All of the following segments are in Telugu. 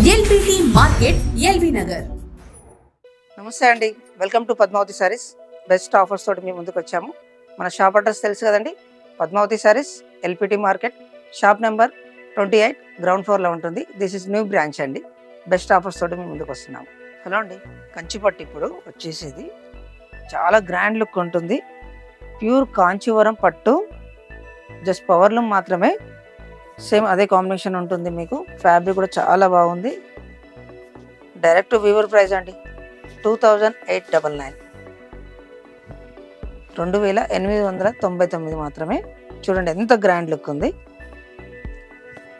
LBT market, LB Nagar. నమస్తే అండి, welcome to Padmavathi sarees. Best offers తోటి మేము ముందుకు వచ్చాము. మన షాప్ అడ్రస్ తెలుసు కదండి, Padmavathi sarees, LPT market, shop number 28, ground ఫ్లోర్లో ఉంటుంది. దిస్ ఇస్ న్యూ బ్రాంచ్ అండి. బెస్ట్ ఆఫర్స్ తోటి మేము ముందుకు వస్తున్నాము. హలో అండి, కంచిపట్టు ఇప్పుడు వచ్చేసేది చాలా గ్రాండ్ లుక్ ఉంటుంది. ప్యూర్ కాంచీవరం పట్టు, జస్ట్ పవర్ లూమ్ మాత్రమే, సేమ్ అదే కాంబినేషన్ ఉంటుంది. మీకు ఫ్యాబ్రిక్ కూడా చాలా బాగుంది. డైరెక్ట్ వీవర్ ప్రైస్ అండి 2899, 2899 మాత్రమే. చూడండి ఎంత గ్రాండ్ లుక్ ఉంది.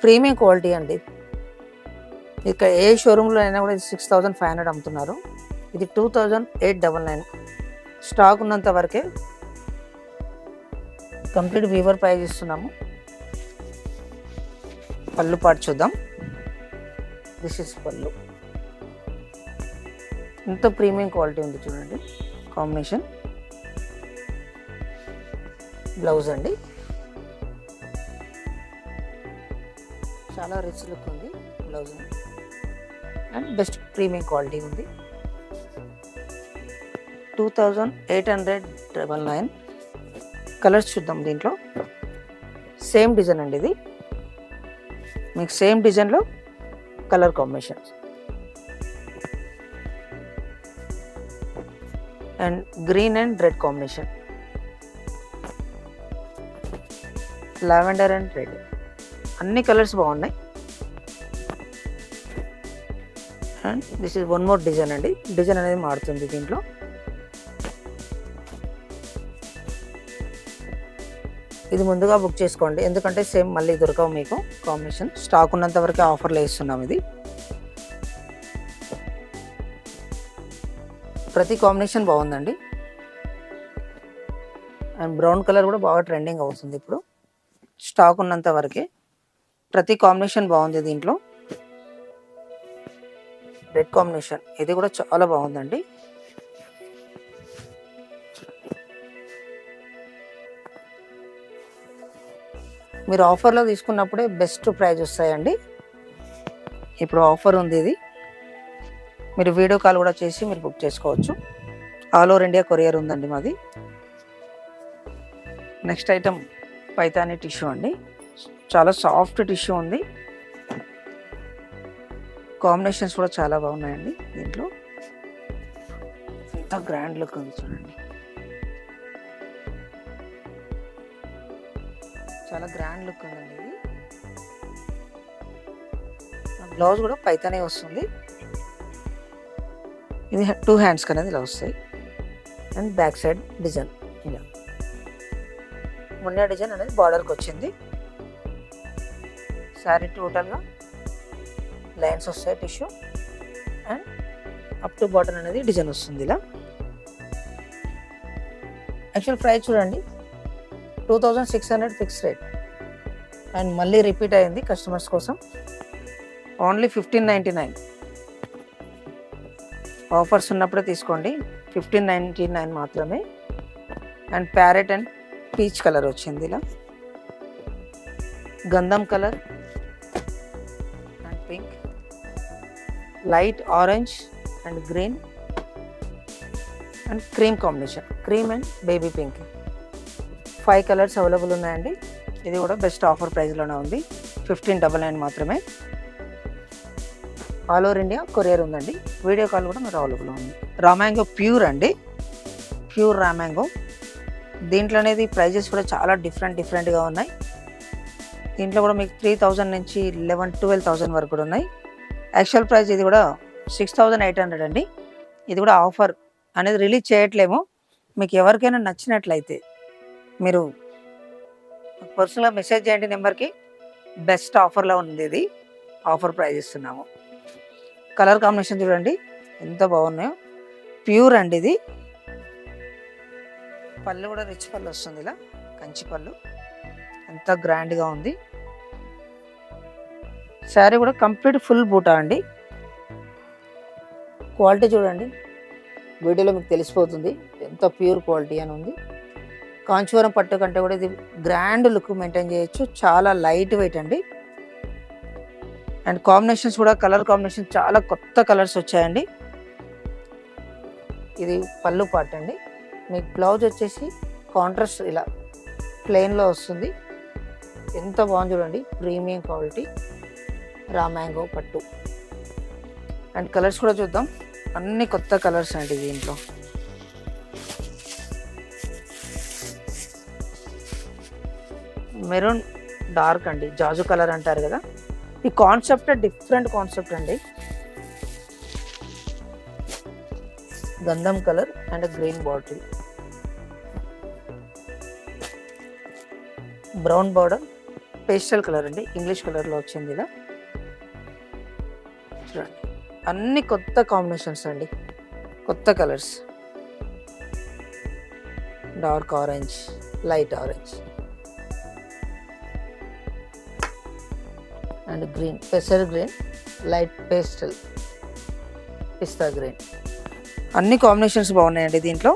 ప్రీమియం క్వాలిటీ అండి. ఇక్కడ ఏ షోరూంలో అయినా కూడా 6500 అమ్ముతున్నారు. ఇది 2899. స్టాక్ ఉన్నంత వరకే కంప్లీట్ వీవర్ ప్రైస్ ఇస్తున్నాము. పళ్ళు పాటు చూద్దాం. దిస్ ఇస్ పళ్ళు. ఎంత ప్రీమియం క్వాలిటీ ఉంది చూడండి. కాంబినేషన్ బ్లౌజ్ అండి, చాలా రిచ్ లుక్ ఉంది blouse and best premium quality ఉంది. 2899. కలర్స్ చూద్దాం. దీంట్లో సేమ్ డిజైన్ అండి. ఇది మీకు సేమ్ డిజైన్లో colour combinations and green and red combination, lavender and red, అన్ని కలర్స్ బాగున్నాయి. And this is one more design అండి. డిజైన్ అనేది మారుతుంది దీంట్లో. ఇది ముందుగా బుక్ చేసుకోండి, ఎందుకంటే సేమ్ మళ్ళీ దొరకవు మీకు కాంబినేషన్. స్టాక్ ఉన్నంత వరకు ఆఫర్లో ఇస్తున్నాం. ఇది ప్రతి కాంబినేషన్ బాగుందండి. అండ్ బ్రౌన్ కలర్ కూడా బాగా ట్రెండింగ్ అవుతుంది ఇప్పుడు. స్టాక్ ఉన్నంత వరకే ప్రతి కాంబినేషన్ బాగుంది. దీంట్లో రెడ్ కాంబినేషన్, ఇది కూడా చాలా బాగుందండి. మీరు ఆఫర్లో తీసుకున్నప్పుడే బెస్ట్ ప్రైస్ వస్తాయండి. ఇప్పుడు ఆఫర్ ఉంది. ఇది మీరు వీడియో కాల్ కూడా చేసి మీరు బుక్ చేసుకోవచ్చు. ఆల్ ఓవర్ ఇండియా కొరియర్ ఉందండి మాది. నెక్స్ట్ ఐటమ్ పైతానీ టిష్యూ అండి. చాలా సాఫ్ట్ టిష్యూ ఉంది. కాంబినేషన్స్ కూడా చాలా బాగున్నాయండి. దీంట్లో ఎంత గ్రాండ్ లుక్ ఉంది చూడండి. చాలా గ్రాండ్ లుక్ ఉందండి. ఇది బ్లౌజ్ కూడా పైతానే వస్తుంది. ఇది 2 హ్యాండ్స్ అనేది ఇలా వస్తాయి. అండ్ బ్యాక్ సైడ్ డిజైన్ ఇలా మున్నే డిజైన్ అనేది బార్డర్కి వచ్చింది. శారీ టోటల్గా లైన్స్ వస్తాయి tissue and up to bottom అనేది డిజైన్ వస్తుంది ఇలా. యాక్చువల్ ప్రైస్ చూడండి 2600 ఫిక్స్ రేట్. అండ్ మళ్ళీ రిపీట్ అయింది కస్టమర్స్ కోసం. ఓన్లీ 1599. ఆఫర్స్ ఉన్నప్పుడే తీసుకోండి. 1599 మాత్రమే. And parrot and peach colour వచ్చింది ఇలా. గంధం colour and pink, light orange and green and cream combination, cream and baby pink. 5 colours available ఉన్నాయండి. ఇది కూడా బెస్ట్ ఆఫర్ ప్రైస్లోనే ఉంది. 1599 మాత్రమే. ఆల్ ఓవర్ ఇండియా కొరియర్ ఉందండి. వీడియో కాల్ కూడా మీరు అవైలబుల్ ఉంది. రామ్యాంగో ప్యూర్ అండి, ప్యూర్ రామ్యాంగో. దీంట్లో అనేది ప్రైజెస్ కూడా చాలా డిఫరెంట్గా ఉన్నాయి. దీంట్లో కూడా మీకు 3000 నుంచి 11,000-12,000 వరకు కూడా ఉన్నాయి. యాక్చువల్ ప్రైస్ ఇది కూడా 6800 అండి. ఇది కూడా ఆఫర్ అనేది రిలీజ్ చేయట్లేము. మీకు ఎవరికైనా నచ్చినట్లయితే మీరు పర్సనల్గా మెసేజ్ చేయండి నెంబర్కి. బెస్ట్ ఆఫర్లో ఉంది. ఇది ఆఫర్ ప్రైస్ ఇస్తున్నాము. కలర్ కాంబినేషన్ చూడండి ఎంత బాగున్నాయో. ప్యూర్ అండి ఇది. పళ్ళు కూడా రిచ్ పళ్ళు వస్తుంది ఇలా, కంచి పళ్ళు. ఎంత గ్రాండ్గా ఉంది. శారీ కూడా కంప్లీట్ ఫుల్ బూటా అండి. క్వాలిటీ చూడండి, వీడియోలో మీకు తెలిసిపోతుంది ఎంత ప్యూర్ క్వాలిటీ అని ఉంది. కాంచీవరం పట్టు కంటే కూడా ఇది గ్రాండ్ లుక్ మెయింటైన్ చేయొచ్చు. చాలా లైట్ వెయిట్ అండి. అండ్ కాంబినేషన్స్ కూడా కలర్ కాంబినేషన్ చాలా కొత్త కలర్స్ వచ్చాయండి. ఇది పళ్ళు పార్ట్ అండి. మీకు బ్లౌజ్ వచ్చేసి కాంట్రాస్ట్ ఇలా ప్లెయిన్లో వస్తుంది. ఎంత బాగుంది చూడండి, ప్రీమియం క్వాలిటీ రా మ్యాంగో పట్టు. అండ్ కలర్స్ కూడా చూద్దాం, అన్ని కొత్త కలర్స్ అండి దీంట్లో. మెరూన్ డార్క్ అండి, జాజు కలర్ అంటారు కదా. ఈ కాన్సెప్ట్ డిఫరెంట్ కాన్సెప్ట్ అండి. గంధం colour and green bottle, brown border, pastel colour అండి, ఇంగ్లీష్ కలర్లో వచ్చింది ఇలా. చూడండి అన్ని కొత్త కాంబినేషన్స్ అండి, కొత్త colours. Dark orange, light orange and green, పెసర్ గ్రీన్, లైట్ పేస్టల్, పిస్తా గ్రీన్. అన్ని కాంబినేషన్స్ బాగున్నాయండి దీంట్లో.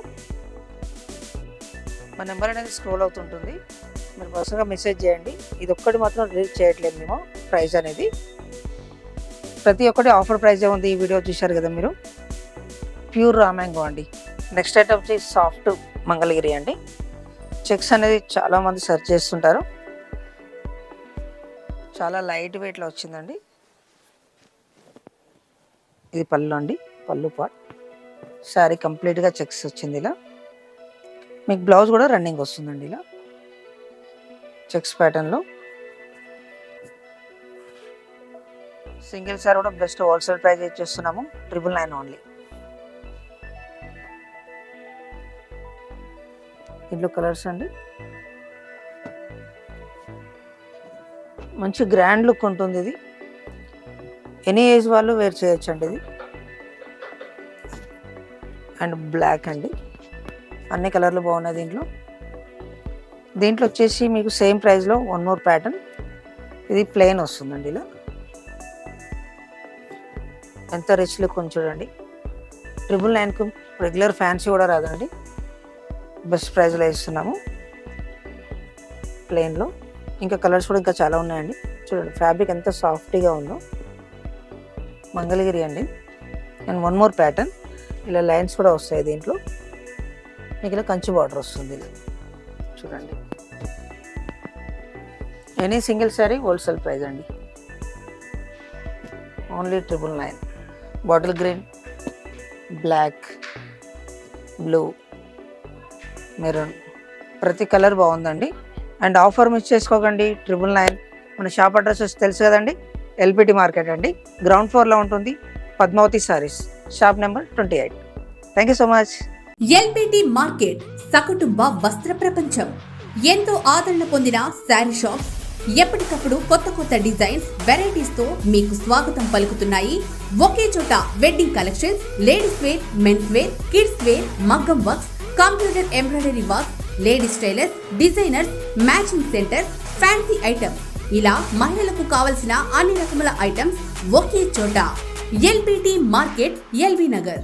మా నెంబర్ అనేది స్క్రోల్ అవుతుంటుంది, మీరు పర్సనల్గా మెసేజ్ చేయండి. ఇది ఒక్కటి మాత్రం రిలీజ్ చేయట్లేదు మేము, ప్రైస్ అనేది ప్రతి ఒక్కటి ఆఫర్ ప్రైజే ఉంది. ఈ వీడియో చూశారు కదా మీరు. ప్యూర్ రా మ్యాంగో అండి. నెక్స్ట్ ఐటమ్ వచ్చి సాఫ్ట్ మంగళగిరి అండి. చెక్స్ అనేది చాలామంది సెర్చ్ చేస్తుంటారు, చాలా లైట్ వెయిట్లో వచ్చిందండి. ఇది పళ్ళు అండి, పళ్ళు పార్ట్. శారీ కంప్లీట్గా చెక్స్ వచ్చింది ఇలా. మీకు బ్లౌజ్ కూడా రన్నింగ్ వస్తుందండి ఇలా చెక్స్ ప్యాటర్న్లో. సింగిల్ సారీ కూడా బెస్ట్ హోల్సేల్ ప్రైస్ ఇచ్చేస్తున్నాము, 999 ఓన్లీ. ఇంట్లో కలర్స్ అండి, మంచి గ్రాండ్ లుక్ ఉంటుంది. ఇది ఎనీ ఏజ్ వాళ్ళు వేర్ చేయొచ్చు అండి ఇది. అండ్ బ్లాక్ అండి, అన్ని కలర్లు బాగున్నాయి దీంట్లో. దీంట్లో వచ్చేసి మీకు సేమ్ ప్రైస్లో వన్ మోర్ ప్యాటర్న్, ఇది ప్లెయిన్ వస్తుందండి ఇలా. ఎంత రిచ్ లుక్ ఉంది చూడండి. 999కు రెగ్యులర్ ఫ్యాన్సీ కూడా రాదండి, బెస్ట్ ప్రైస్లో ఇస్తున్నాము ప్లెయిన్లో. ఇంకా కలర్స్ కూడా ఇంకా చాలా ఉన్నాయండి. చూడండి ఫ్యాబ్రిక్ ఎంత సాఫ్ట్గా ఉందో, మంగళగిరి అండి. అండ్ వన్ మోర్ ప్యాటర్న్, ఇలా లైన్స్ కూడా వస్తాయి దీంట్లో. మీకు ఇలా కంచి బార్డర్ వస్తుంది ఇలా చూడండి. Any single sari wholesale price అండి, only 999. Bottle green, black, blue, maroon, ప్రతి కలర్ బాగుందండి. అండ్ ఆఫర్ మిస్ చేసుకోకండి, 999. మన షాప్ అడ్రస్ తెలుసు కదండి, ఎల్పిటి మార్కెట్ అండి, గ్రౌండ్ ఫ్లోర్లో ఉంటుంది, Padmavathi Sarees, shop number 28. Thank you so much. LPT market సకుటుంబ వస్త్ర ప్రపంచం. ఎంతో ఆదరణ పొందిన శారీ షాప్స్ ఎప్పటికప్పుడు కొత్త కొత్త డిజైన్స్, వెరైటీస్ తో మీకు స్వాగతం పలుకుతున్నాయి. ఒకే చోట wedding collections, ladies wear, men's wear, kids wear, మగ్గం works, computer embroidery work, ladies tailors, designers, matching centre, fancy items, ఇలా మహిళలకు కావలసిన అన్ని రకముల ఐటమ్స్ ఒకే చోట. LPT market, LV Nagar.